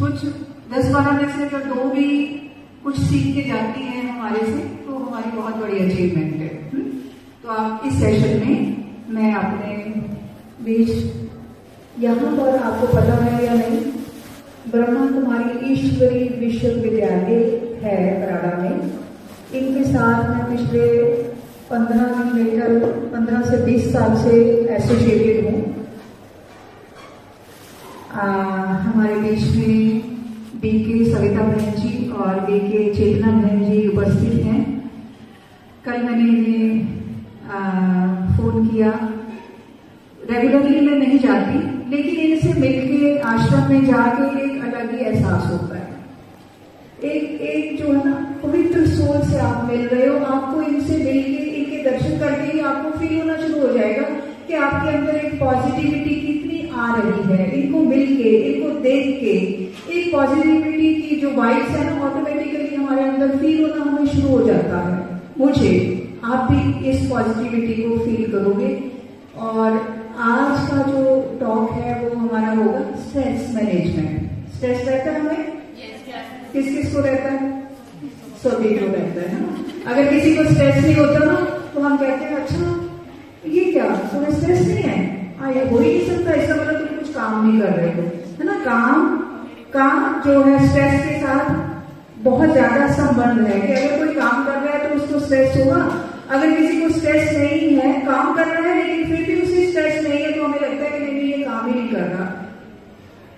कुछ 10-12 में से अगर 2 भी कुछ सीख के जाती हैं हमारे से तो हमारी बहुत बड़ी अचीवमेंट है। तो आप इस सेशन में मैं अपने बीच, यहाँ पर आपको पता है या नहीं, ब्रह्मा कुमारी ईश्वरी विश्वविद्यालय है बराड़ा में, इनके साथ मैं पिछले 15 से 20 साल से एसोसिएटेड हूँ। हमारे बीच में बीके सविता बहन जी और बीके चेतना बहन जी उपस्थित हैं। कल मैंने इन्हें फोन किया। रेगुलरली मैं नहीं जाती, लेकिन इनसे मिलके आश्रम में जाके एक अलग ही एहसास होता है। एक जो है ना, पवित्र सोल से आप मिल रहे हो, आपको इनसे मिलके, इनके दर्शन करके ही आपको फील होना शुरू हो जाएगा कि आपके अंदर एक पॉजिटिविटी कितनी आ रही है। इनको मिलके, इनको देख के एक पॉजिटिविटी की जो वाइब्स है ना, ऑटोमेटिकली हमारे अंदर फील होना हमें शुरू हो जाता है। मुझे आप भी इस पॉजिटिविटी को फील करोगे। और आज का जो टॉक है वो हमारा होगा स्ट्रेस मैनेजमेंट। स्ट्रेस रहता है हमें? किस किस को रहता है? सभी को रहता है ना। अगर किसी को स्ट्रेस नहीं होता ना तो हम कहते हैं अच्छा ये क्या, तुम्हें स्ट्रेस नहीं है? हाँ, ये हो ही नहीं सकता, इसका मतलब तुम कुछ काम नहीं कर रहे हो, है ना। काम जो है स्ट्रेस के साथ बहुत ज्यादा संबंध है कि अगर कोई काम कर रहा है तो उसको स्ट्रेस होगा। अगर किसी को स्ट्रेस नहीं है, काम कर रहा है लेकिन फिर भी उसे स्ट्रेस नहीं है, तो हमें लगता है कि नहीं ये काम ही नहीं कर रहा।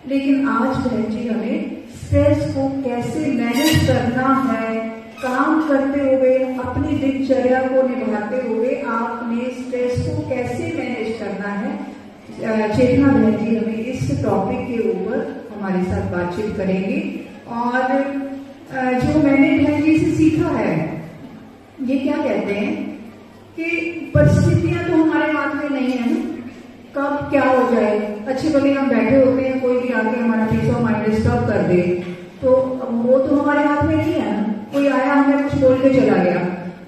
लेकिन आज बहन जी हमें स्ट्रेस को कैसे मैनेज करना है, काम करते हुए, अपनी दिनचर्या को निभाते हुए आपने स्ट्रेस को कैसे मैनेज करना है, चेतना बहन जी हमें इस टॉपिक के ऊपर हमारे साथ बातचीत करेंगे। और जो मैंने बहन जी से सीखा है, ये क्या कहते हैं कि परिस्थितियां तो हमारे हाथ में नहीं है ना, कब क्या हो जाए। अच्छे भले हम बैठे होते हैं, कोई भी आके हमारा पीस ऑफ माइंड डिस्टर्ब कर दे तो वो तो हमारे हाथ में नहीं है ना। कोई आया, हमें कुछ बोल के चला गया,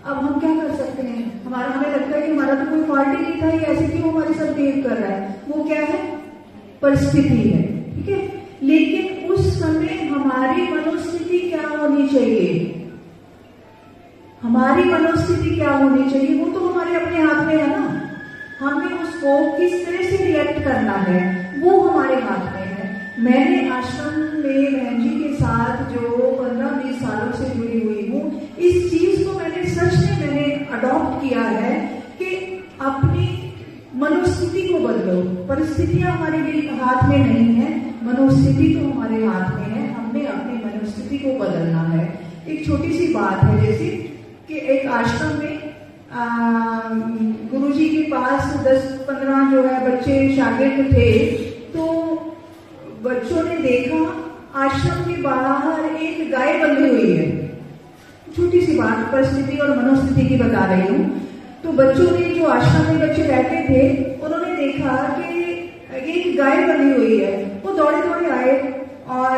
अब हम क्या कर सकते हैं? हमें लगता है कि हमारा तो कोई फॉल्ट ही नहीं था, ये ऐसे क्यों हमारे साथ बिहेव कर रहा है। वो क्या है? परिस्थिति है, ठीक है। लेकिन उस समय हमारी मनोस्थिति क्या होनी चाहिए? हमारी मनोस्थिति क्या होनी चाहिए? वो तो हमारे अपने हाथ में है ना। हमें उसको किस तरह से रिएक्ट करना है वो हमारे हाथ में है। मैंने आश्रम में बहन जी के साथ जो 15-20 सालों से जुड़ी हुई हूँ, इस चीज को मैंने सच में अडॉप्ट किया है कि अपनी मनोस्थिति को बदलो। परिस्थितियां हमारे हाथ में नहीं है, मनोस्थिति तो हमारे हाथ में है। हमने अपनी मनोस्थिति को बदलना है। एक छोटी सी बात है, जैसे कि एक आश्रम में गुरुजी के पास 10-15 जो है बच्चे शागिर्द थे, तो बच्चों ने देखा आश्रम के बाहर एक गाय बंधी हुई है। छोटी सी बात परिस्थिति और मनोस्थिति की बता रही हूँ। तो बच्चों ने, जो आश्रम में बच्चे रहते थे, उन्होंने देखा कि एक गाय बंधी हुई है। वो दौड़े दौड़े आए और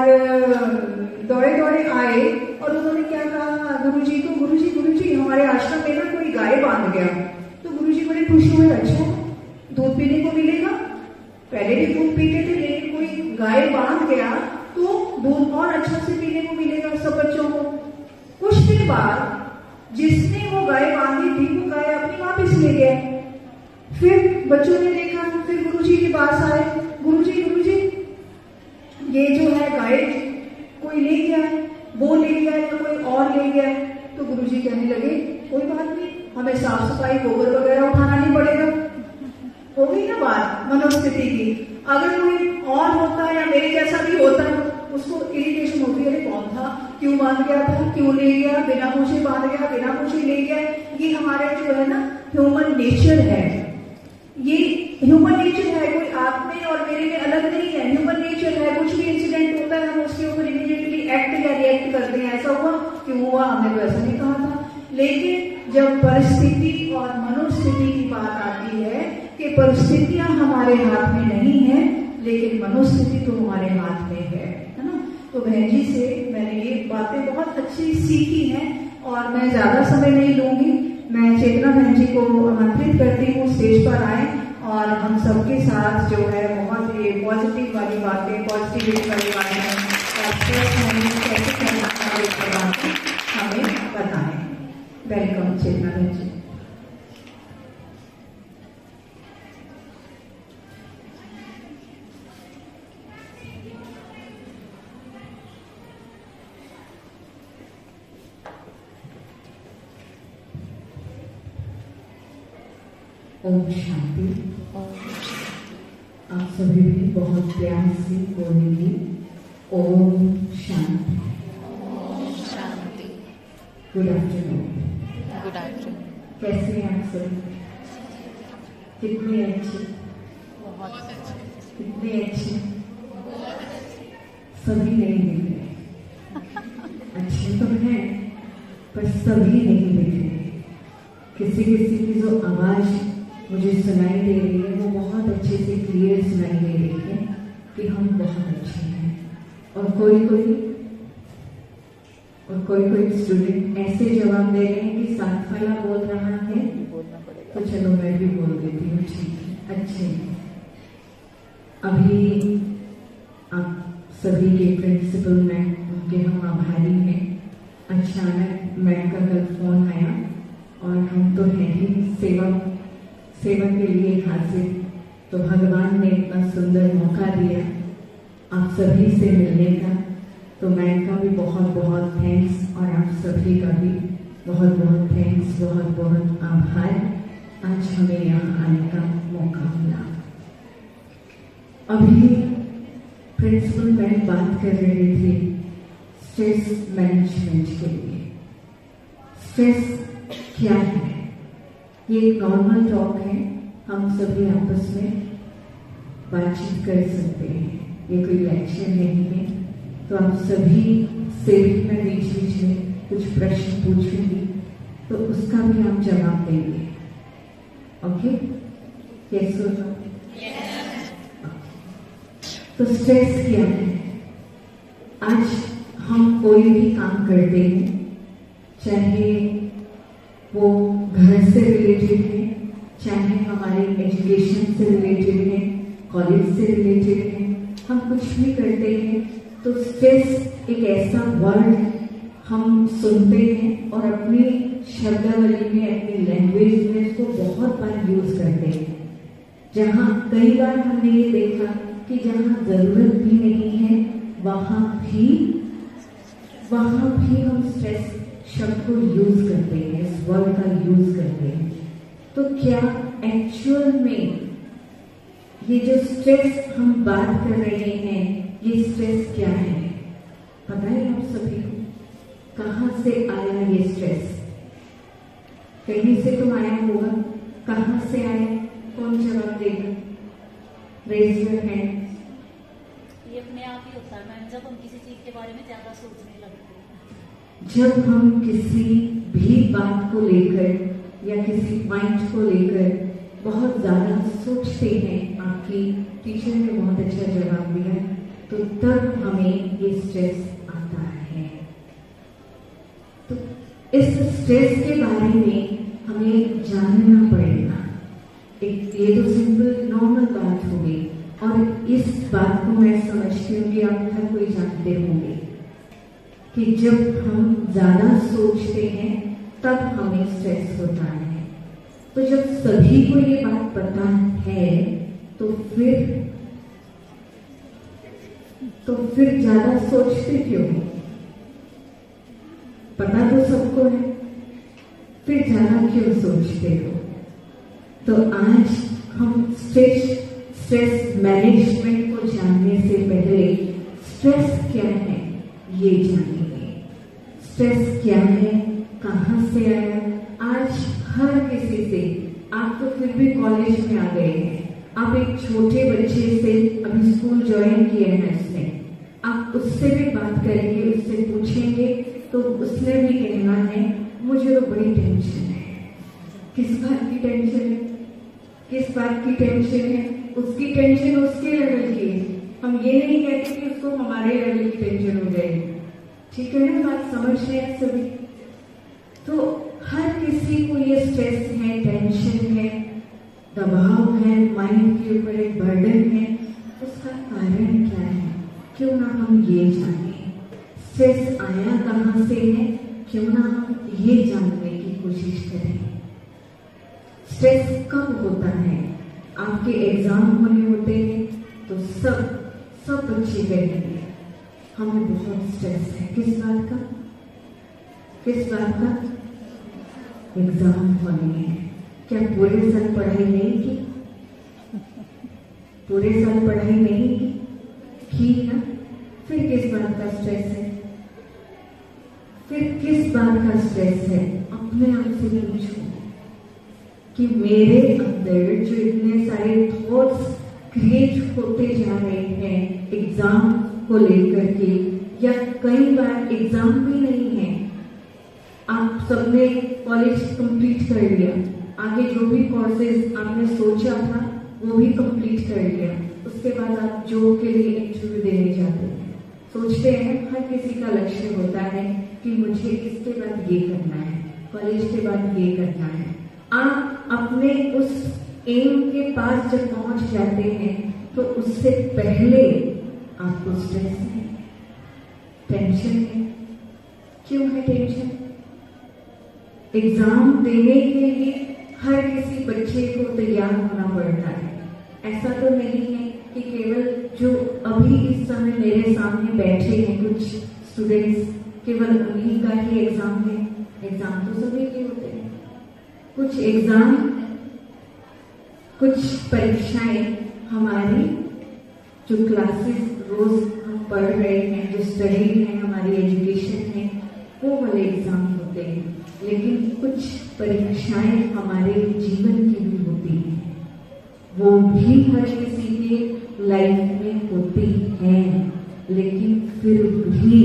उन्होंने क्या कहा गुरुजी को, गुरुजी हमारे आश्रम में ना कोई गाय बांध गया। तो गुरुजी बड़े खुश हुए, अच्छा दूध पीने को मिलेगा। पहले भी दूध पीते थे, लेकिन कोई गाय बांध गया तो दूध और अच्छा से पीने को मिलेगा सब बच्चों को। कुछ दिन बाद जिसने वो गाय बांधी थी, वो गाय अपनी वापस ले गया। फिर बच्चों ने देखा, फिर गुरुजी के पास आए, गुरुजी ये जो है गाय कोई ले गया, वो ले गया या कोई और ले गया। तो गुरुजी कहने लगे कोई बात नहीं, हमें साफ सफाई गोबर वगैरह उठाना नहीं पड़ेगा। हो गई ना बात मनोस्थिति की। अगर कोई और होता या मेरे जैसा भी होता, उसको इरिटेशन होती है, अरे कौन था, क्यों बांध गया था, क्यों ले गया, बिना पूछे बांध गया, बिना पूछे ले गया। ये हमारे जो है ना ह्यूमन नेचर है, ये ह्यूमन नेचर है। कोई आप में और मेरे में अलग नहीं है, ह्यूमन नेचर है। कुछ भी इंसिडेंट होता है हम उसके ऊपर इमीडिएटली एक्ट या रिएक्ट करते हैं, ऐसा हुआ, क्यों हुआ, हमने तो ऐसा नहीं कहा था। लेकिन जब परिस्थिति और मनोस्थिति की बात आती है कि परिस्थितियां हमारे हाथ में नहीं है, लेकिन मनोस्थिति तो हमारे हाथ में है ना। तो बहन जी से मैंने ये बातें बहुत अच्छी सीखी हैं और मैं ज्यादा समय नहीं लूंगी। मैं चेतना बहन जी को आमंत्रित करती हूँ स्टेज पर आए और हम सबके साथ जो है बहुत ये पॉजिटिव वाली बातें, पॉजिटिविटी वाली बातें ओम शांति। आप सभी भी बहुत प्यार से बोलेंगे ओम शांति। Good afternoon. Good afternoon. कैसे हैं आप सभी? कितने अच्छे, बहुत अच्छे। कितने अच्छे। सभी नहीं दिख रहे, अच्छे तो हैं पर सभी नहीं दिख रहे। किसी किसी की जो आवाज मुझे सुनाई दे रही है वो बहुत अच्छे से क्लियर सुनाई दे रही है कि हम बहुत अच्छे हैं। और कोई स्टूडेंट ऐसे जवाब दे रहे हैं कि साथ वाला बोल रहा है बोलना पड़ेगा तो चलो मैं भी बोल देती हूँ, ठीक है, अच्छे हैं। अभी आप सभी के प्रिंसिपल मैम, उनके हम आभारी हैं। अचानक मैम का कल फोन आया और हम तो हैं ही सेवा के लिए हाजिर, तो भगवान ने इतना सुंदर मौका दिया आप सभी से मिलने का, तो मैम का भी बहुत बहुत थैंक्स और आप सभी का भी बहुत बहुत थैंक्स, बहुत बहुत आभार। आज हमें यहाँ आने का मौका मिला। अभी प्रिंसिपल मैम बात कर रहे थे स्ट्रेस मैनेजमेंट के लिए। स्ट्रेस क्या है? ये एक नॉर्मल टॉक है, हम सभी आपस में बातचीत कर सकते हैं, ये कोई लेक्चर नहीं है। तो आप सभी से मैं बीच में कुछ प्रश्न पूछूंगी तो उसका भी आप जवाब देंगे। ओके? यस और नो? तो स्ट्रेस क्या है? आज हम कोई भी काम करते हैं, चाहे वो घर से रिलेटेड है, चाहे हमारे एजुकेशन से रिलेटेड है, कॉलेज से रिलेटेड है, हम कुछ भी करते हैं तो स्ट्रेस एक ऐसा वर्ड हम सुनते हैं और अपनी शब्दावली में, अपनी लैंग्वेज में इसको बहुत बार यूज करते हैं। जहाँ कई बार हमने ये देखा कि जहाँ जरूरत भी नहीं है वहां भी हम स्ट्रेस शब्द को यूज करते हैं, इस वर्ड का यूज करते हैं। तो क्या एक्चुअल में ये जो स्ट्रेस हम बात कर रहे हैं, ये स्ट्रेस क्या है? पता है आप सभी को? कहाँ से आया ये स्ट्रेस? कहीं से तो आया होगा। कहाँ से आया? कौन जवाब देगा? Raise your hand. ये अपने आप ही होता है मैम, जब हम किसी चीज के बारे में ज्यादा सोचने लगते हैं। जब हम किसी भी बात को लेकर या किसी पॉइंट को लेकर बहुत ज्यादा सोचते हैं, आपकी टीचर ने बहुत अच्छा जवाब दिया, तो तब हमें ये स्ट्रेस आता है। तो इस स्ट्रेस के बारे में हमें जानना पड़ेगा। ये तो सिंपल नॉर्मल बात हो गई, और इस बात को मैं समझती हूँ कि आप हर कोई जानते होंगे कि जब हम ज्यादा सोचते हैं तब हमें स्ट्रेस होता है। तो जब सभी को ये बात पता है तो फिर ज्यादा सोचते क्यों? पता तो सबको है, फिर ज्यादा क्यों सोचते हो? तो आज हम स्ट्रेस मैनेजमेंट को जानने से पहले स्ट्रेस क्या है ये जानेंगे। स्ट्रेस क्या है, कहाँ से आया? आज हर किसी से, आप तो फिर भी कॉलेज में आ गए हैं, आप एक छोटे बच्चे से अभी स्कूल ज्वाइन किया है उसने, आप उससे भी बात करेंगे, उससे पूछेंगे तो उसने भी कहना है मुझे तो बड़ी टेंशन है। किस बात की टेंशन है? किस बात की टेंशन है? उसकी टेंशन उसके लेवल की है। हम ये नहीं कहते कि उसको हमारे लेवल की टेंशन हो जाएगी। ठीक है ना? बात समझ रहे हैं सभी? तो हर किसी को ये स्ट्रेस है, टेंशन है, दबाव है, माइंड के ऊपर एक बर्डन है। उसका कारण क्या है? क्यों ना हम ये जाने। स्ट्रेस आया कहाँ से है, क्यों ना हम ये जानने की कोशिश करें। स्ट्रेस कब होता है? आपके एग्जाम होने होते हैं तो सब बच्चे कहेंगे हमें बहुत स्ट्रेस है। किस बात का? किस बात का? एग्जाम होने हैं। क्या पूरे साल पढ़ाई नहीं की? पूरे साल पढ़ाई नहीं की ना? फिर किस बात का स्ट्रेस है? फिर किस बात का स्ट्रेस है? अपने आप से पूछो कि मेरे अंदर जो इतने सारे थॉट्स क्रिएट होते जा रहे हैं एग्जाम को लेकर के, या कई बार एग्जाम भी नहीं है, आप सबने कॉलेज कंप्लीट कर लिया, आगे जो भी कोर्सेज आपने सोचा था वो भी कंप्लीट कर लिया, उसके बाद आप जॉब के लिए इंटरव्यू देने जाते हैं। सोचते हैं, हर किसी का लक्ष्य होता है कि मुझे इसके बाद ये करना है, कॉलेज के बाद ये करना है। आप अपने उस एम के पास जब पहुंच जाते हैं तो उससे पहले आपको स्ट्रेस है, टेंशन है। क्यों है टेंशन? एग्जाम देने के लिए हर किसी बच्चे को तैयार होना पड़ता है। ऐसा तो नहीं है कि केवल जो अभी इस समय मेरे सामने बैठे हैं कुछ स्टूडेंट्स, केवल उन्हीं का ही एग्जाम है। एग्जाम तो सभी के होते हैं। कुछ एग्जाम, कुछ परीक्षाएं हमारी जो क्लासेस रोज हम पढ़ रहे हैं, जो स्टडी है, हमारी एजुकेशन है, वो वाले एग्जाम होते हैं। लेकिन कुछ परीक्षाएं हमारे जीवन की भी होती हैं, वो भी हर किसी के लाइफ में होती हैं। लेकिन फिर भी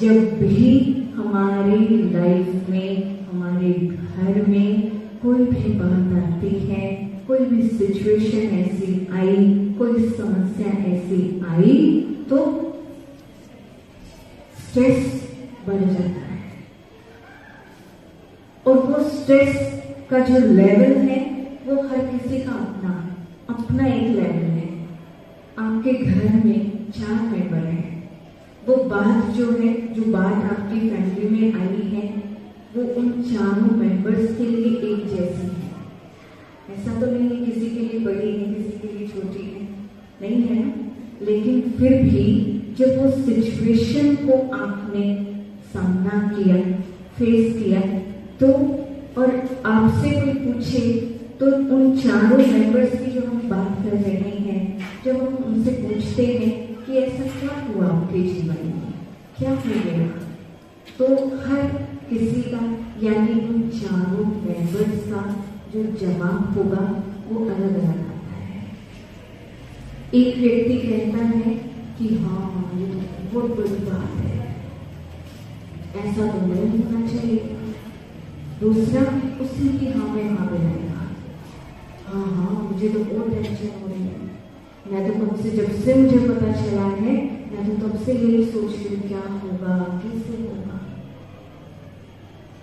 जब भी हमारी लाइफ में, हमारे घर में कोई भी बात आती है, कोई भी सिचुएशन ऐसी आई, कोई समस्या ऐसी आई, तो स्ट्रेस बढ़ जाता है। और वो स्ट्रेस का जो लेवल है वो हर किसी का अपना एक लेवल है। आपके घर में 4 मेंबर हैं, वो बात जो है, जो बात आपकी फैमिली में आई है, वो उन चारों मेंबर्स के लिए एक जैसी है। ऐसा तो नहीं है किसी के लिए बड़ी है, किसी के लिए छोटी है, नहीं है ना? लेकिन फिर भी जब वो सिचुएशन को आपने सामना किया, फेस किया, तो और आपसे कोई पूछे तो उन चारों मेंबर्स की जो हम बात कर रहे हैं, जब हम उनसे पूछते हैं कि ऐसा क्या हुआ आपके जीवन में, क्या हो गया, तो हर किसी का, यानी उन चारों मेंबर्स का जो जवाब होगा वो अलग अलग आता है। एक व्यक्ति कहता है कि हाँ ये तो बहुत बड़ी बात है, ऐसा तो नहीं होना चाहिए। दूसरा उसी की हाँ में हाँ मिलाएगा, हाँ मुझे तो बहुत टेंशन हो रही है, मैं तो कब से, जब से मुझे पता चला है, मैं तो तब से यही सोच रही हूँ क्या होगा, कैसे होगा।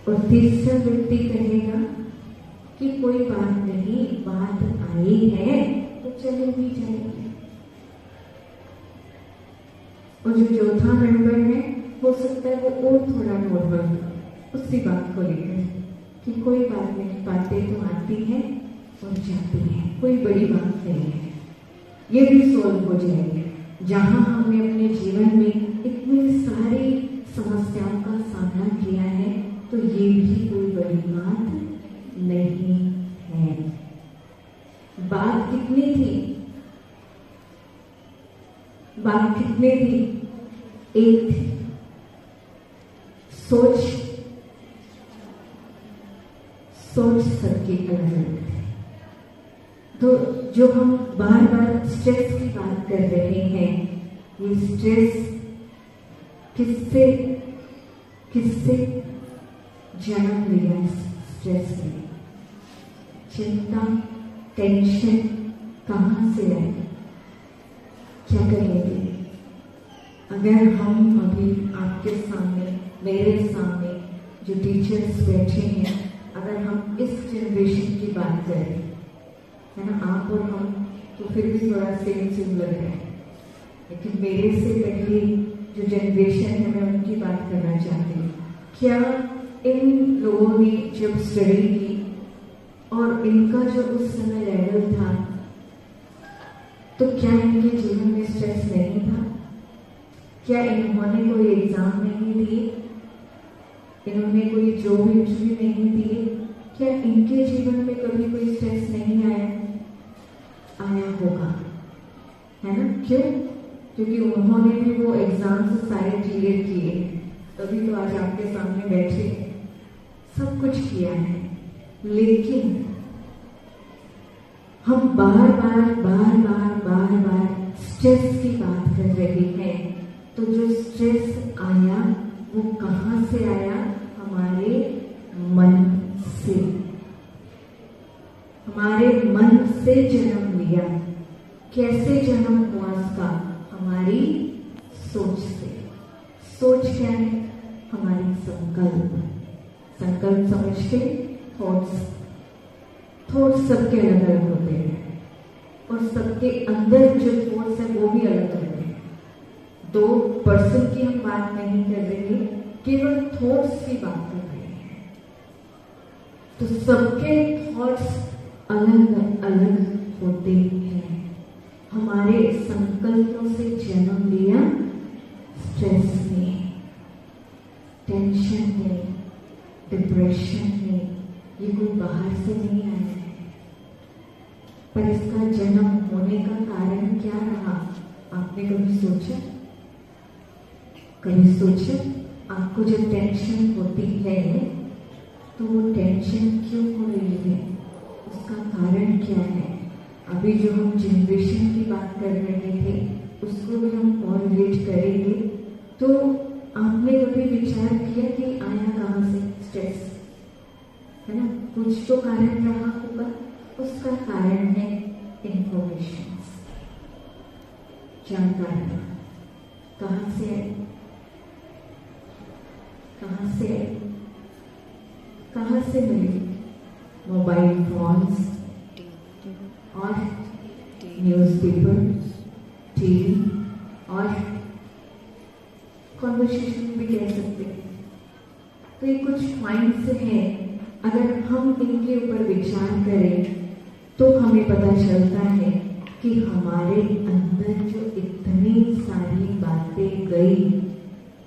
और तीसरा व्यक्ति कहेगा कि कोई बात नहीं, बात आई है तो चले भी जाएगी। और जो चौथा मेंबर है, हो सकता है वो और थोड़ा नॉर्मल उसी बात को लेकर कि कोई बात नहीं, बातें तो आती हैं और जाती हैं, कोई बड़ी बात नहीं है, ये भी सॉल्व हो जाएगी। जहां हमने अपने जीवन में इतनी सारी समस्याओं का सामना किया है, तो ये भी कोई बड़ी बात नहीं है। बात कितनी थी? बात कितने थी? एक थी। सोच सबकी अलग अलग है। तो जो हम बार बार स्ट्रेस की बात कर रहे हैं, ये स्ट्रेस किससे जन्म लिया? स्ट्रेस ने, चिंता, टेंशन कहां से आई? क्या करेंगे अगर हम अभी आपके सामने, मेरे सामने जो टीचर्स बैठे हैं, अगर हम इस जनरेशन की बात करें, है ना, आप और हम तो फिर भी थोड़ा सेम लग रहा है, लेकिन मेरे से पहले जो जनरेशन है, मैं उनकी बात करना चाहती हूँ। क्या इन लोगों ने जब स्टडी की और इनका जो उस समय लेवल था, तो क्या इनके जीवन में स्ट्रेस नहीं था? क्या इन्होंने कोई एग्जाम नहीं दिए? इन्होंने कोई जॉब इंटरव्यू नहीं दिए? क्या इनके जीवन में कभी कोई स्ट्रेस नहीं आया? आया होगा, है ना? क्यों? क्योंकि उन्होंने भी वो एग्जाम्स सारे क्लियर किए, तभी तो आज आपके सामने बैठे, सब कुछ किया है। लेकिन हम बार बार स्ट्रेस की बात कर रहे हैं, तो जो स्ट्रेस आया वो कहाँ से आया? हमारे मन से। हमारे मन से जन्म लिया। कैसे जन्म हुआ उसका? हमारी सोच से। सोच क्या है? हमारी संकल्प। संकल्प समझते? थॉट्स सबके अलग अलग होते हैं, और सबके अंदर जो थॉट्स है वो भी अलग अलग है। दो पर्सन की हम बात नहीं कर रहे, केवल थॉट्स की बात कर रहे हैं। तो सबके थॉट्स अलग अलग होते हैं। हमारे संकल्पों से जन्म लिया स्ट्रेस ने, टेंशन ने, डिप्रेशन ने। ये कोई बाहर से नहीं आया है, पर इसका जन्म होने का कारण क्या रहा? आपने कभी सोचा? कभी सोचा आपको जब टेंशन होती है तो वो टेंशन क्यों हो रही है? उसका कारण क्या है? अभी जो हम जनरेशन की बात कर रहे थे उसको भी हम और रिलेट करेंगे। तो आपने कभी विचार किया कि आया कहाँ से स्ट्रेस? है ना? कुछ तो कारण रहा होगा। उसका कारण है इंफॉर्मेशन, जानकारी। कहाँ से है? कहाँ से है? कहाँ से मिली? मोबाइल फोन्स और न्यूज़पेपर, टीवी और कॉन्वर्सेशन भी कह सकते हैं। तो ये कुछ पॉइंट्स हैं, अगर हम इनके ऊपर विचार करें तो हमें पता चलता है कि हमारे अंदर जो इतनी सारी बातें गई,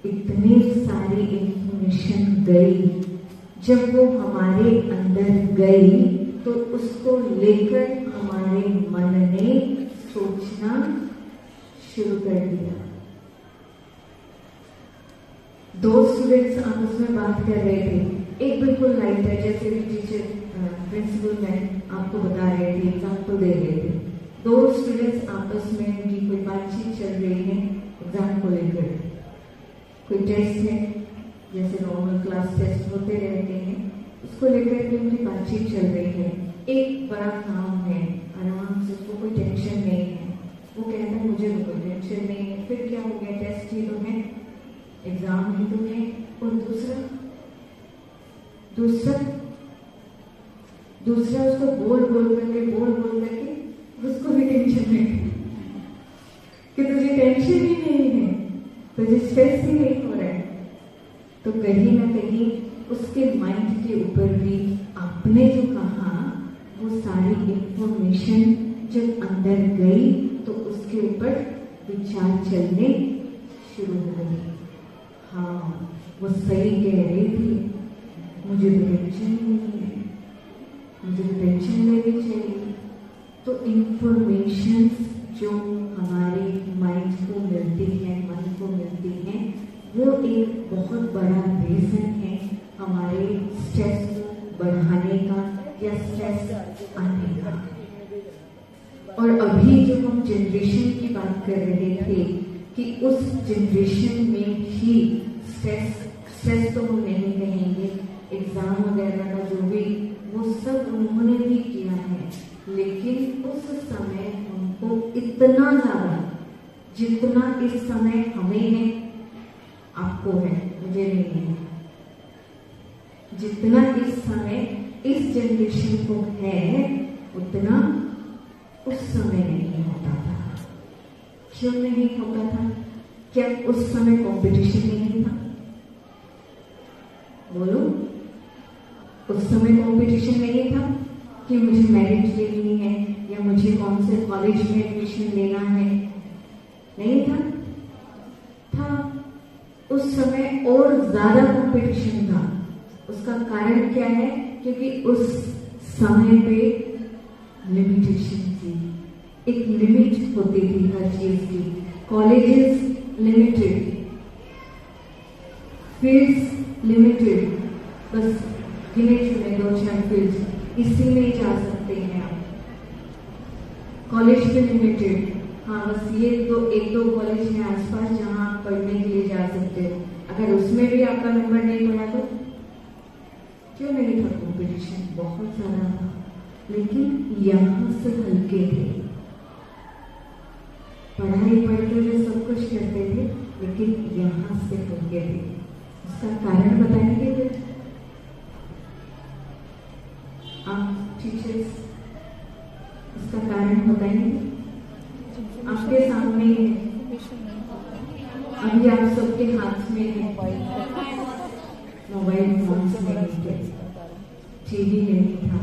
इतनी सारी इंफॉर्मेशन गई, जब वो हमारे अंदर गई तो उसको लेकर हमारे मन ने सोचना शुरू कर दिया। दो स्टूडेंट्स आपस में बात कर रहे थे, एक बिल्कुल लाइट है, जैसे भी टीचर प्रिंसिपल मैम आपको बता रहे थे, एग्जाम्पल दे रहे थे। दो स्टूडेंट्स आपस में उनकी कोई बातचीत चल रही है एग्जाम को लेकर। कोई टेस्ट है, जैसे नॉर्मल क्लास टेस्ट होते रहते हैं, उसको लेकर के उनकी बातचीत चल रही है। एक बड़ा काम है, आराम से, उसको कोई टेंशन नहीं है। वो कहता है मुझे तो कोई टेंशन नहीं है। फिर क्या हो गया? टेस्ट ही तो है, एग्जाम ही तो है। और दूसरा उसको बोल करके उसको भी टेंशन नहीं कि तुझे टेंशन ही नहीं है, तुझे स्ट्रेस ही नहीं हो रहा है। तो कहीं ना कहीं उसके माइंड के ऊपर भी आपने जो कहा वो सारी इंफॉर्मेशन जब अंदर गई तो उसके ऊपर विचार चलने शुरू हो गए। हाँ, वो सही कह रही थी, मुझे तो टेंशन नहीं है, मुझे तो टेंशन लेनी चाहिए। तो इंफॉर्मेशन जो हमारे माइंड को मिलती है, मन को मिलती है, वो एक बहुत बड़ा रीजन है हमारे स्ट्रेस को बढ़ाने का या स्ट्रेस आने का। और अभी जो हम जनरेशन की बात कर रहे थे कि उस जनरेशन में भी स्ट्रेस तो हम नहीं कहेंगे, एग्जाम वगैरह का जो भी, वो सब उन्होंने भी किया है। लेकिन उस समय हमको इतना ज्यादा, जितना इस समय हमें है, आपको है, मुझे नहीं है, जितना इस समय इस जनरेशन को है उतना उस समय नहीं होता था। क्यों नहीं होता था? क्या उस समय कंपटीशन नहीं था? बोलो, उस समय कंपटीशन नहीं था कि मुझे मेरिट लेनी है या मुझे कौन से कॉलेज में एडमिशन लेना है? नहीं था? उस समय और ज्यादा कंपटीशन था। उसका कारण क्या है? क्योंकि उस समय पे लिमिटेशन थी, एक लिमिट होती थी हर चीज की। कॉलेजेस लिमिटेड, फील्ड्स लिमिटेड, बस गिने चुने 2-4 फील्ड, इसी में जा सकते हैं आप। कॉलेज भी लिमिटेड, हाँ बस ये तो एक दो कॉलेज है आसपास जहाँ आप पढ़ने के लिए जा सकते हो। अगर उसमें भी आपका नंबर नहीं बना तो क्यों नहीं था, कॉम्पिटिशन बहुत सारा था, लेकिन यहाँ से हल्के थे। पढ़ाई पढ़ते थे, सब कुछ करते थे, लेकिन यहाँ से हल्के थे। उसका कारण बताएंगे फिर आप टीचर्स, इसका कारण बताएंगे? आपके सामने ही है, अभी आप सबके हाथ में है मोबाइल फोन, नहीं थे, टीवी नहीं था,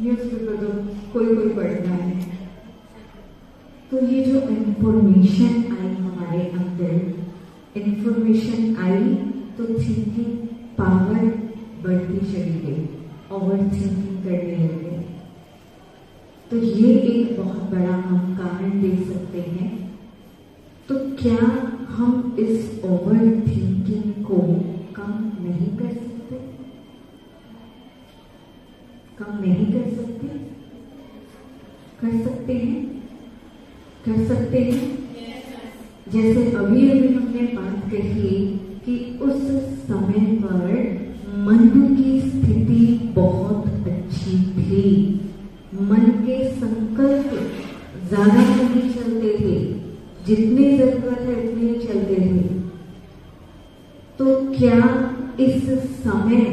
न्यूज़पेपर तो कोई कोई पढ़ता है। तो ये जो इंफॉर्मेशन आई हमारे अंदर, इंफॉर्मेशन आई तो थिंकिंग पावर बढ़ती चली गई, ओवर थिंकिंग करने लगे। तो ये एक बहुत बड़ा हम कारण देख सकते हैं। तो क्या हम इस ओवर थिंकिंग को कम नहीं कर सकते? कम नहीं कर सकते? कर सकते हैं, कर सकते हैं। जैसे अभी अभी हमने बात कही कि उस समय पर मन की स्थिति बहुत अच्छी थी, मन के संकल्प ज्यादा नहीं चलते थे, जितनी जरूरत है उतने ही चलते थे। तो क्या इस समय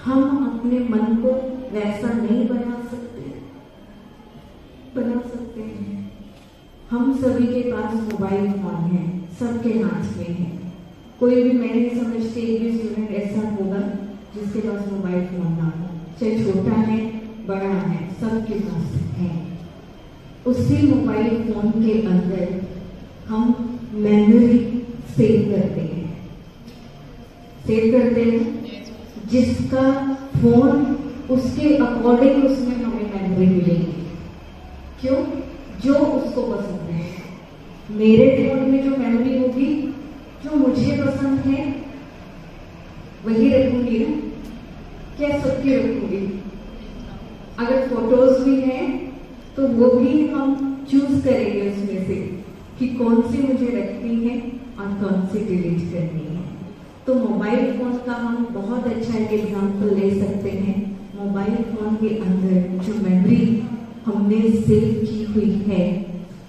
हम अपने मन को वैसा नहीं बना सकते? बना सकते हैं। हम सभी के पास मोबाइल फोन है, सबके हाथ में है। कोई भी, मैं नहीं समझती एक भी स्टूडेंट ऐसा होगा जिसके पास मोबाइल फोन ना हो, चाहे छोटा है बड़ा है, सबके पास है। उसी मोबाइल फोन के अंदर हम मेमोरी सेव करते हैं, जिसका फोन उसके अकॉर्डिंग उसमें हमें मेमोरी मिलेगी। क्यों? जो उसको पसंद है। मेरे फोन में जो मेमोरी होगी, जो मुझे पसंद है वही रखूंगी ना, क्या सबकी रखूंगी? अगर फोटोज भी हैं तो वो भी हम चूज करेंगे उसमें से कि कौन सी मुझे रखनी है और कौन सी डिलीट करनी है। तो मोबाइल फोन का हम बहुत अच्छा एक एग्जाम्पल ले सकते हैं। मोबाइल फोन के अंदर जो मेमोरी हमने सेव की हुई है,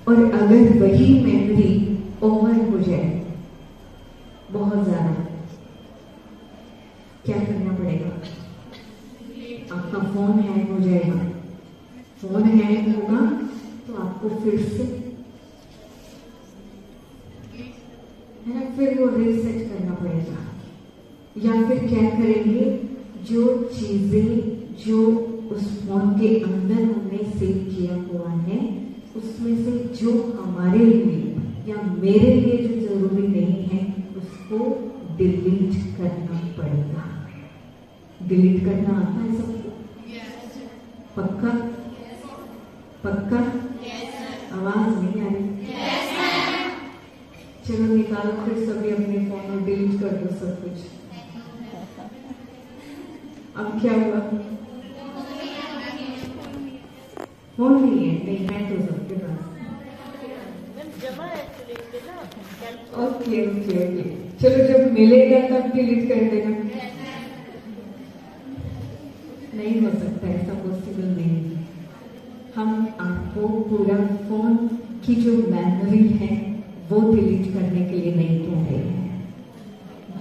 और अगर वही मेमोरी ओवर हो जाए बहुत ज्यादा, क्या करना पड़ेगा? आपका फोन हैंग हो जाएगा। फोन हैंग होगा तो आपको फिर से, है ना, फिर वो रीसेट करना पड़ेगा। या फिर क्या करेंगे, जो चीजें जो उस फोन के अंदर हमने सेव किया हुआ है, उसमें से जो हमारे लिए या मेरे लिए जो जरूरी नहीं है, उसको डिलीट करना पड़ेगा। डिलीट करना आता है सबको? पक्का? पक्का? आवाज नहीं आ रही? चलो निकालो फिर सभी अपने फोन और डिलीट कर दो सब कुछ। अब क्या हुआ? फोन नहीं है, नहीं है तो सबके पास। ओके ओके ओके, चलो जब मिलेगा तब डिलीट कर देना। नहीं हो सकता, ऐसा पॉसिबल नहीं है। हम आपको पूरा फोन की जो मेमोरी है वो डिलीट करने के लिए नहीं कह रहे हैं।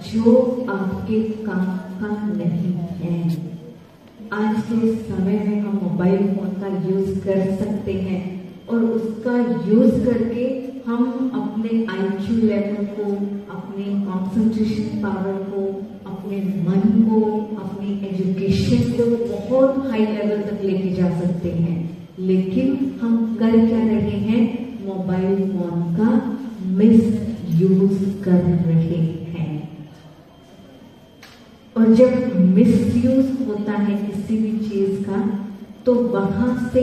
जो आपके काम का नहीं है, आज के समय में हम मोबाइल फोन का यूज कर सकते हैं, और उसका यूज करके हम अपने IQ लेवल को, अपने कंसंट्रेशन पावर को, अपने मन को, अपनी एजुकेशन को बहुत हाई लेवल तक लेके जा सकते हैं। लेकिन हम कर क्या रहे हैं? मोबाइल फोन का मिस यूज कर रहे हैं। और जब मिसयूज होता है किसी भी चीज का तो वहां से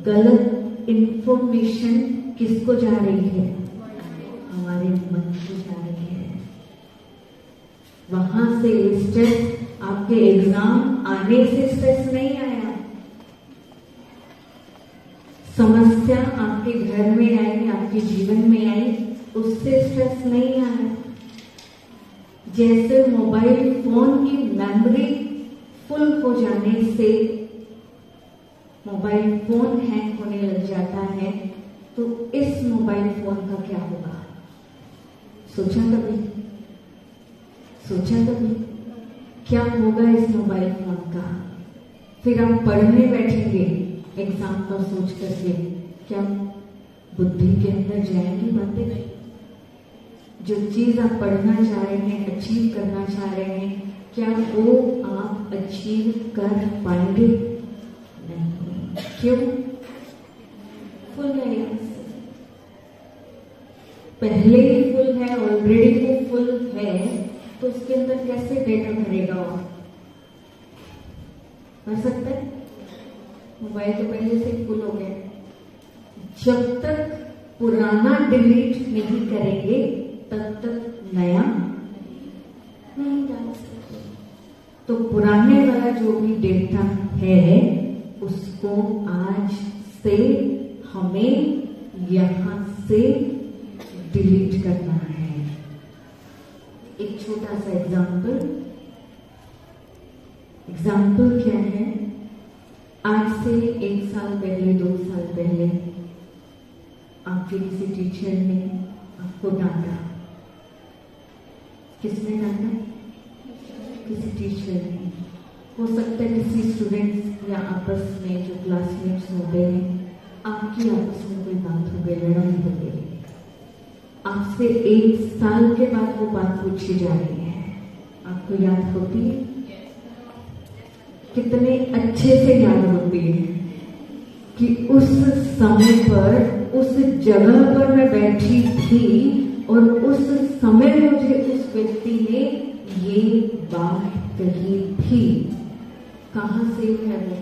गलत इंफॉर्मेशन किसको जा रही है? हमारे मन को जा रही है। वहां से स्ट्रेस, आपके एग्जाम आने से स्ट्रेस नहीं आया, समस्या आपके घर में आई, आपके जीवन में आई, उससे स्ट्रेस नहीं आया। जैसे मोबाइल फोन की मेमोरी फुल हो जाने से मोबाइल फोन हैंग होने लग जाता है, तो इस मोबाइल फोन का क्या होगा? सोचा कभी क्या होगा इस मोबाइल फोन का? फिर आप पढ़ने बैठेंगे एग्जाम का सोच करके, क्या बुद्धि के अंदर जाएंगी बातें? जो चीज आप पढ़ना चाह रहे हैं, अचीव करना चाह रहे हैं, क्या वो आप अचीव कर पाएंगे? नहीं। क्यों? फुल है यहाँ से, पहले ही फुल है, ऑलरेडी वो फुल है, तो उसके अंदर कैसे डेटा भरेगा? भर सकता है? मोबाइल तो पहले से फुल हो गया। जब तक पुराना डिलीट नहीं करेंगे तब तक नया नहीं डाल सकते। तो पुराने वाला जो भी डेटा है उसको आज से हमें यहां से डिलीट करना है। एक छोटा सा एग्जाम्पल क्या है? आज से 1 साल पहले, 2 साल पहले आपके किसी टीचर ने आपको डांटा। किसने डांटा? किसी टीचर ने। हो सकता है किसी स्टूडेंट्स या आपस में जो क्लासमेट्स होते हैं, आपकी आपस में कोई बात हो गई, लड़ाई हो गई, आपसे 1 साल के बाद वो बात पूछी जा रही है, आपको याद होती है? कितने अच्छे से याद होती है कि उस समय पर, उस जगह पर मैं बैठी थी और उस समय मुझे उस व्यक्ति ने ये बात कही थी। कहां सेव है वो?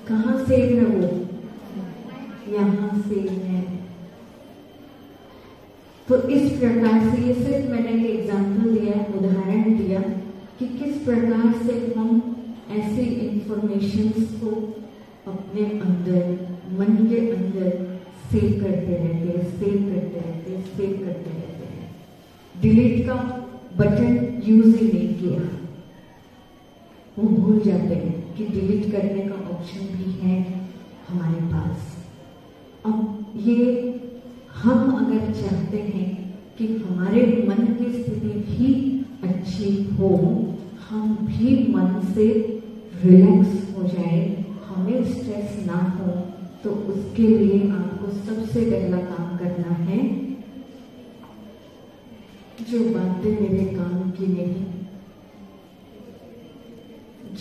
कहां सेव है वो? यहां सेव है। तो इस प्रकार से, ये सिर्फ मैंने एक एग्जाम्पल दिया, उदाहरण दिया कि किस प्रकार से हम ऐसी इंफॉर्मेशंस को अपने अंदर, मन के अंदर सेव करते रहते हैं। डिलीट का बटन यूज ही नहीं किया, वो भूल जाते हैं कि डिलीट करने का ऑप्शन भी है हमारे पास। अब ये हम अगर चाहते हैं कि हमारे मन की स्थिति भी अच्छी हो, हम भी मन से रिलैक्स हो जाए, हमें स्ट्रेस ना हो, तो उसके लिए आपको सबसे पहला काम करना है, जो बातें मेरे काम की नहीं,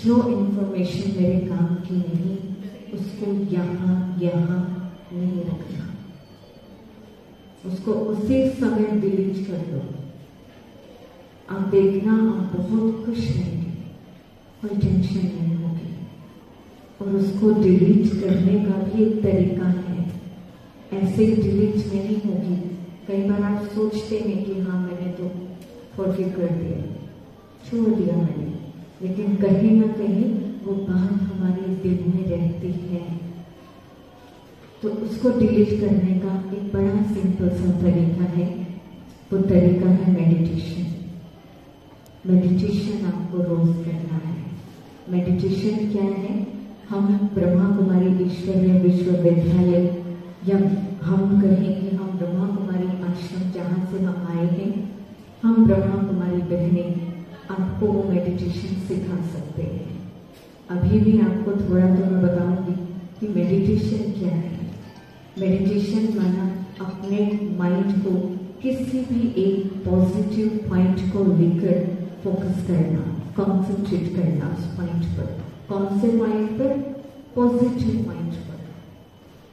जो इंफॉर्मेशन मेरे काम की नहीं, उसको यहाँ नहीं रखना, उसको उसी समय डिलीट कर दो। आप देखना, आप बहुत खुश रहेंगे, कोई टेंशन नहीं होगी। और उसको डिलीट करने का भी एक तरीका है, ऐसे ही डिलीट नहीं होगी। कई बार आप सोचते हैं कि हाँ मैंने तो फॉरगिव कर दिया, छोड़ दिया मैंने, लेकिन कहीं ना कहीं वो बात हमारे दिल में रहती है। तो उसको डिलीट करने का एक बड़ा सिंपल सा तरीका है, वो तरीका है मेडिटेशन। मेडिटेशन आपको रोज करना है। मेडिटेशन क्या है? हम ब्रह्मा कुमारी ईश्वरीय विश्वविद्यालय, या हम कहें कि हम ब्रह्मा कुमारी आश्रम जहाँ से हम आए हैं, हम ब्रह्मा कुमारी बहनें आपको वो मेडिटेशन सिखा सकते हैं। अभी भी आपको थोड़ा तो मैं बताऊंगी कि मेडिटेशन क्या है। मेडिटेशन माना अपने माइंड को किसी भी एक पॉजिटिव पॉइंट को लेकर फोकस करना, कंसंट्रेट करना उस पॉइंट पर। कौन से पॉइंट पर? पॉजिटिव पॉइंट पर।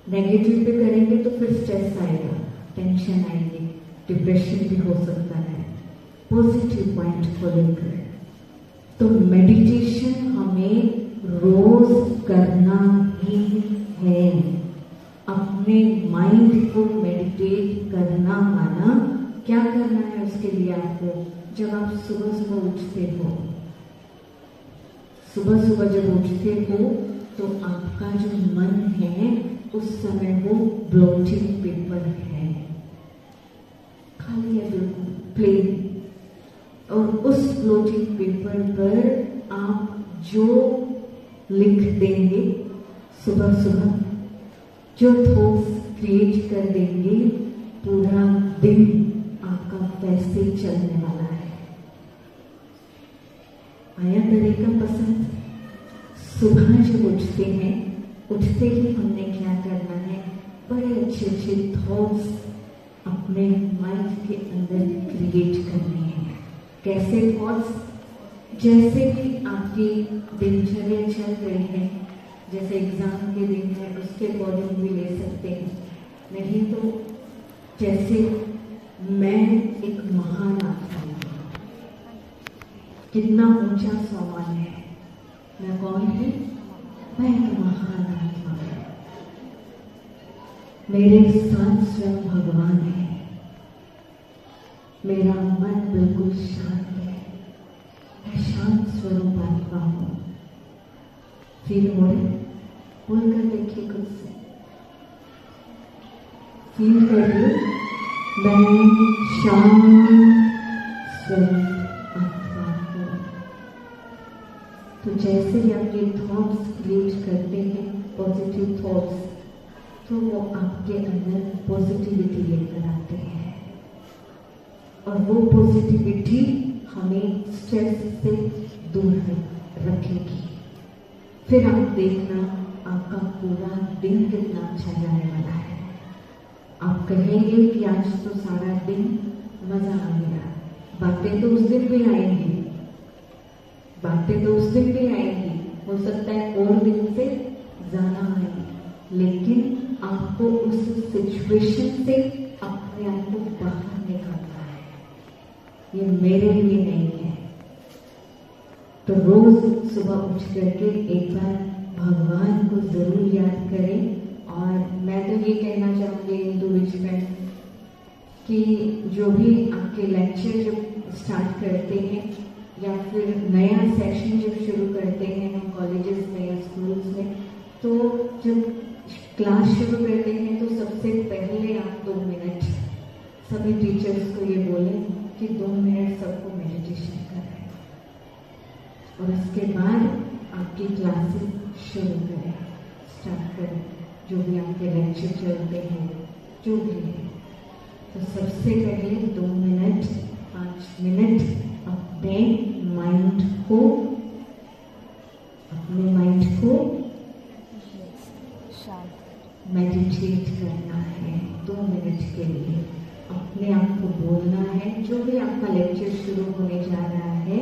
नेगेटिव पे करेंगे तो फिर स्ट्रेस आएगा, टेंशन आएगी, डिप्रेशन भी हो सकता है। पॉजिटिव पॉइंट को लेकर। तो मेडिटेशन हमें रोज करना ही है। अपने माइंड को मेडिटेट करना माना क्या करना है उसके लिए आपको, जब आप सुबह सुबह उठते हो, सुबह सुबह जब उठते हो तो आपका जो मन है उस समय वो ब्लॉटिंग पेपर है, खाली है बिल्कुल प्लेन। और उस ब्लॉटिंग पेपर पर आप जो लिख देंगे सुबह सुबह, जो थॉट्स क्रिएट कर देंगे, पूरा दिन आपका वैसे चलने वाला है। आया तरीका पसंद? सुबह जब उठते हैं, उठते ही हमने क्या करना है, बड़े अच्छे अच्छे थॉट्स अपने माइंड के अंदर क्रिएट करने हैं। कैसे थॉट्स? जैसे भी आपकी दिनचर्या चल रही है, जैसे एग्जाम के दिन है उसके अकॉर्डिंग भी ले सकते हैं, नहीं तो जैसे मैं एक महान आत्मा हूँ, कितना ऊंचा सम्मान है, मैं कौन है? मैं एक महान आत्मा हूँ, मेरे साथ स्वयं भगवान है, मेरा मन बिल्कुल शांत है, मैं शांत स्वरूप आत्मा हूँ। फील हो रहे? बोलकर देखिए खुद से, फील करिए, मैं शांत स्वरूप आत्मा हूँ। तो जैसे ही आप ये थॉट्स क्रिएट करते हैं, पॉजिटिव थॉट्स, तो वो आपके अंदर पॉजिटिविटी लेकर आते हैं, और वो पॉजिटिविटी हमें स्ट्रेस से दूर रखेगी। फिर आप देखना आपका पूरा दिन कितना अच्छा जाने वाला है। आप कहेंगे कि आज तो सारा दिन मजा आ गया। बातें तो उस दिन भी आएंगी, बातें तो उस दिन भी आएंगी, हो सकता है और दिन से ज्यादा आएंगी, लेकिन आपको उस सिचुएशन से अपने आप को बाहर निकालना है। ये मेरे लिए नहीं है। तो रोज सुबह उठ करके एक बार भगवान को जरूर याद करें। और मैं तो ये कहना चाहूँगी हिंदू बीच में कि जो भी आपके लेक्चर जब स्टार्ट करते हैं या फिर नया सेशन जब शुरू करते हैं हम कॉलेजेस में या स्कूल्स में, तो जब क्लास शुरू करते हैं तो सबसे पहले आप 2 मिनट सभी टीचर्स को ये बोलें कि 2 मिनट सबको मेडिटेशन करें, और उसके बाद आपकी क्लासेस शुरू करें, स्टार्ट करें, जो भी आपके लेक्चर चलते हैं, जो भी है। तो सबसे पहले 2 मिनट 5 मिनट अपने माइंड को मेडिटेट करना है। 2 मिनट के लिए अपने आप को बोलना है, जो भी आपका लेक्चर शुरू होने जा रहा है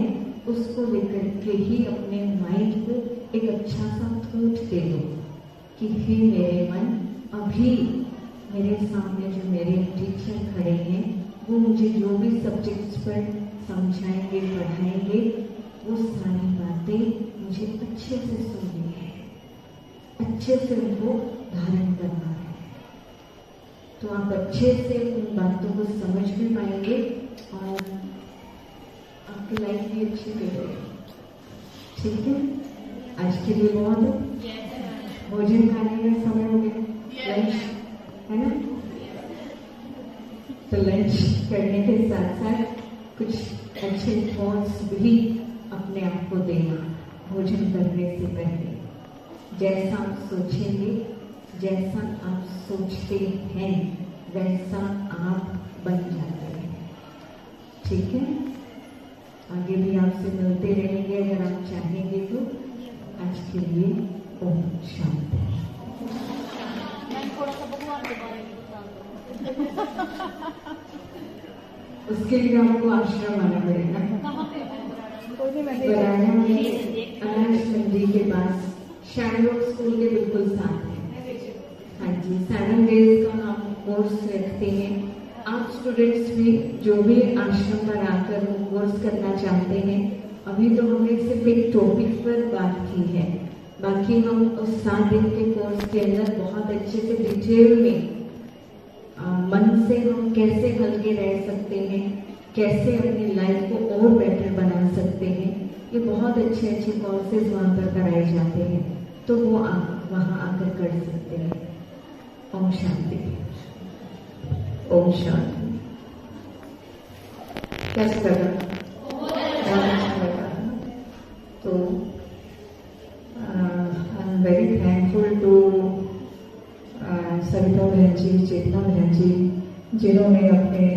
उसको लेकर के ही अपने माइंड को एक अच्छा सा थॉट दे दो कि हे मेरे मन, अभी मेरे सामने जो मेरे टीचर खड़े हैं वो मुझे जो भी सब्जेक्ट्स पर समझाएंगे, पढ़ाएंगे, वो सारी बातें मुझे अच्छे से सुननी है, अच्छे से उनको धारण करना है। तो आप अच्छे से उन बातों को समझ भी पाएंगे और आपकी लाइफ भी अच्छी रहेगी। ठीक है, आज के लिए बहुत भोजन खाने का समय हो गया, लंच है ना? तो लंच करने के साथ साथ कुछ अच्छे थॉट्स भी अपने आप को देना भोजन करने से पहले। जैसा आप सोचेंगे, जैसा आप सोचते हैं वैसा आप बन जाते हैं। ठीक है, आगे भी आपसे मिलते रहेंगे अगर आप चाहेंगे तो। आज के लिए ओम शांति। मैं थोड़ा सा भगवान के बारे में बता दूँ। उसके लिए आपको आश्रम आना पड़ेगा। बराना में अनाज मंडी के पास शैडो स्कूल के बिल्कुल साथ है। हाँ जी, 7 डेज का हम कोर्स रखते हैं। आप स्टूडेंट्स भी जो भी आश्रम पर आकर वो कोर्स करना चाहते हैं, अभी तो हमने सिर्फ एक टॉपिक पर बात की है, बाकी हम उस 7 दिन के कोर्स के अंदर बहुत अच्छे से डिटेल में मन से हम कैसे हल्के रह सकते हैं, कैसे अपनी लाइफ को और बेटर बना सकते हैं, ये बहुत अच्छे अच्छे कोर्सेज वहाँ पर कराए जाते हैं, तो वो आप वहाँ आकर कर सकते हैं। ओम शांति। ओम शांति। कैसे लगा? बहुत अच्छा लगा। तो I am very thankful to Savita बहन जी, चेतना बहन जी, जिन्होंने अपने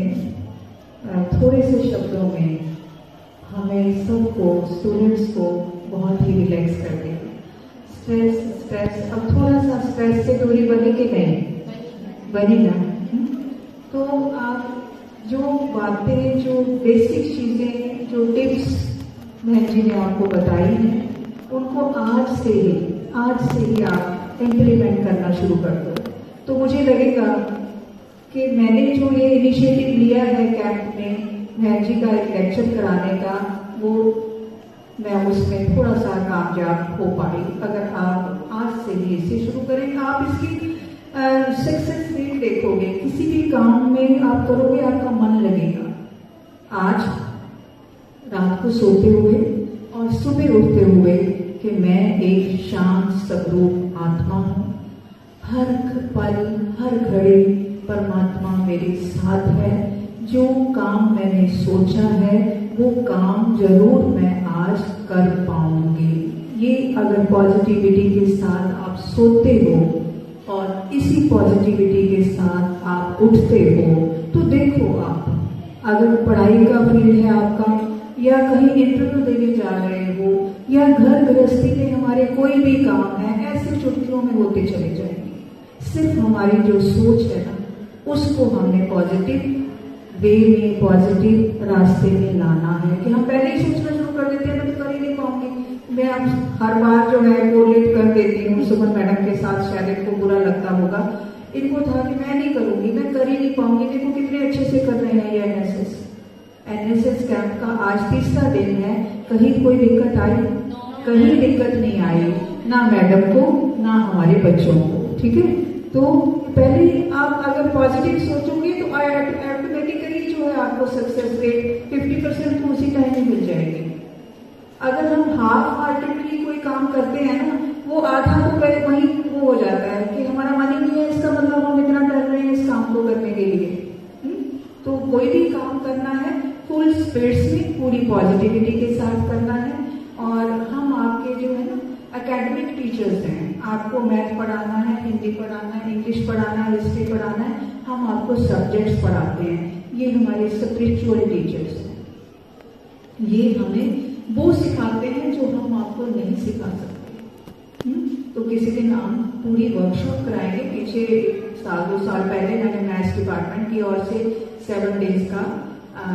थोड़े से शब्दों में हमें सबको, स्टूडेंट्स को बहुत ही रिलैक्स कर दिया। स्ट्रेस अब थोड़ा सा स्ट्रेस से दूरी बनी कि नहीं बनी ना? तो आप जो बातें, जो बेसिक चीज़ें, जो टिप्स बहन जी ने आपको बताई हैं, उनको आज से ही आप इम्प्लीमेंट करना शुरू कर दो। तो मुझे लगेगा कि मैंने जो ये इनिशिएटिव लिया है कैंप में बहन जी का एक लेक्चर कराने का, वो मैं उसमें थोड़ा सा कामयाब हो पाई। अगर आप आज से ही इसे शुरू करें, आप इसकी सक्सेस रेट देखोगे, किसी भी काम में आप करोगे आपका मन लगेगा। आज रात को सोते हुए और सुबह उठते हुए कि मैं एक शांत स्वरूप आत्मा हूँ, हर पल हर घड़ी परमात्मा मेरे साथ है, जो काम मैंने सोचा है वो काम जरूर मैं आज कर पाऊंगी। ये अगर पॉजिटिविटी के साथ आप सोते हो और इसी पॉजिटिविटी के साथ आप उठते हो, तो देखो आप अगर पढ़ाई का फील्ड है आपका, या कहीं इंटरव्यू देने जा रहे हो, या घर गृहस्थी के हमारे कोई भी काम है, ऐसे चुटकियों में होते चले जाएंगे। सिर्फ हमारी जो सोच है ना, उसको हमने पॉजिटिव वे में, पॉजिटिव रास्ते में लाना है। कि हम पहले ही सोचना शुरू कर देते हैं मैं तो कर ही नहीं पाऊंगी। मैं अब हर बार जो है कोरिलेट कर देती हूँ सुमन मैडम के साथ, शायद इनको बुरा लगता होगा। इनको था कि मैं नहीं करूंगी, मैं कर ही नहीं पाऊंगी। देखो कितने अच्छे से कर रहे हैं ये एनएसएस कैंप का आज 3रा दिन है। कहीं कोई दिक्कत आई? कहीं दिक्कत नहीं आई, ना मैडम को ना हमारे बच्चों को। ठीक है, तो पहले आप अगर पॉजिटिव सोचोगे तो ऑटोमेटिकली जो है आपको सक्सेस रेट 50% तो उसी टाइम में मिल जाएगी। अगर हम हाफ हार्टेडली कोई काम करते हैं ना, वो आधा तो वही वो हो जाता है कि हमारा मन ही नहीं है, इसका मतलब हम इतना डर रहे हैं इस काम को करने के लिए। तो कोई भी काम करना है फुल स्पिरिट्स में, पूरी पॉजिटिविटी के साथ करना है। और हम आपके जो है ना एकेडमिक टीचर्स हैं, आपको मैथ पढ़ाना है, हिंदी पढ़ाना है, इंग्लिश पढ़ाना है, हिस्ट्री पढ़ाना है, हम आपको सब्जेक्ट्स पढ़ाते हैं। ये हमारे स्पिरिचुअल टीचर्स हैं। ये हमें वो सिखाते हैं जो हम आपको नहीं सिखा सकते। तो किसी दिन हम पूरी वर्कशॉप कराएंगे। पीछे 1-2 साल पहले मैंने मैथ्स डिपार्टमेंट की ओर से 7 डेज का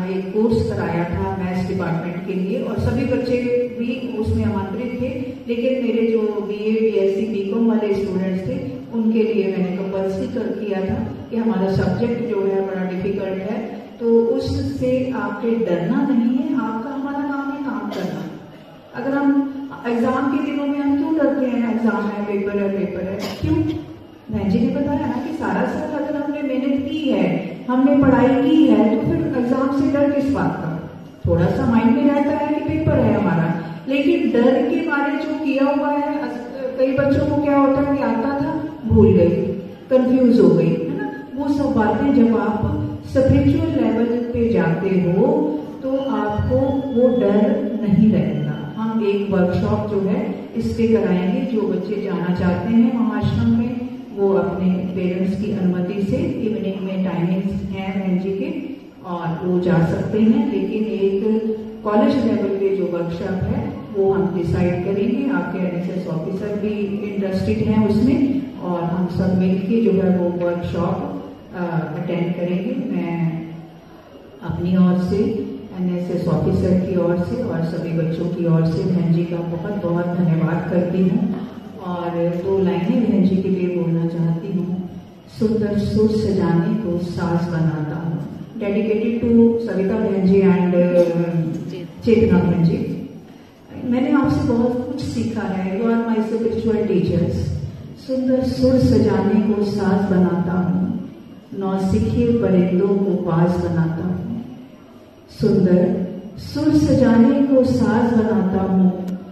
एक कोर्स कराया था मैथ्स डिपार्टमेंट के लिए, और सभी बच्चे भी उसमें आमंत्रित थे। लेकिन मेरे जो BA, BSc, BCom वाले स्टूडेंट्स थे, उनके लिए मैंने कंपल्सरी किया था कि हमारा सब्जेक्ट जो है बड़ा डिफिकल्ट है, तो उससे आपके डरना नहीं है, आपका हमारा काम है काम करना। अगर हम एग्जाम के दिनों में हम क्यों डरते हैं? एग्जाम है, पेपर है, क्यों? बहन जी ने बताया ना कि सारा साल अगर हमने मेहनत की है, हमने पढ़ाई की है, तो फिर एग्जाम से डर किस बात का? थोड़ा सा माइंड में रहता है कि पेपर है हमारा, लेकिन डर के मारे जो किया हुआ है, कई बच्चों को क्या होता है कि आता था भूल गई, कंफ्यूज हो गई, है ना। वो सब बातें जब आप स्पिरिचुअल लेवल पे जाते हो तो आपको वो डर नहीं रहेगा। हम एक वर्कशॉप जो है इसके कराएंगे। जो बच्चे जाना चाहते हैं वहाँ आश्रम में, वो अपने पेरेंट्स की अनुमति से, इवनिंग में टाइमिंग्स हैं बहन जी के, और वो जा सकते हैं। लेकिन एक कॉलेज लेवल पे जो वर्कशॉप है वो हम डिसाइड करेंगे। आपके NSS ऑफिसर भी इंटरेस्टेड हैं उसमें, और हम सब मिलके जो है वो वर्कशॉप अटेंड करेंगे। मैं अपनी ओर से, NSS ऑफिसर की ओर से और सभी बच्चों की ओर से बहन जी का बहुत बहुत धन्यवाद करती हूँ। और 2 लाइनें बहन जी के लिए बोलना चाहती हूँ। सुंदर सुर सजाने को साज बनाता हूँ, डेडिकेटेड टू सविता बहन जी एंड चेतना बहन जी। मैंने आपसे बहुत कुछ सीखा है। You are my spiritual teachers. सुंदर सुर सजाने को साज बनाता हूँ, नौसिखिए परिंदों को बाज बनाता हूँ। सुंदर सुर सजाने को साज बनाता हूँ,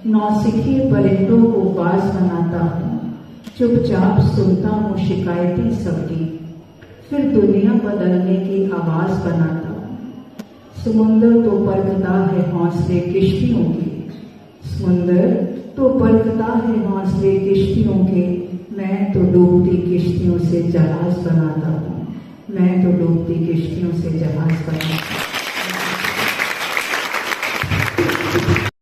नौसिखिए परिंदों को बाज बनाता हूँ। चुपचाप सुनता हूँ शिकायतें सबकी, फिर दुनिया बदलने की आवाज बनाता हूँ। समुंदर तो परखता है हौसले किश्तियों के, समुंदर तो परखता है हौसले किश्तियों के। मैं तो डूबती किश्तियों से जहाज बनाता हूँ, मैं तो डूबती किश्तियों से जहाज बनाता हूँ।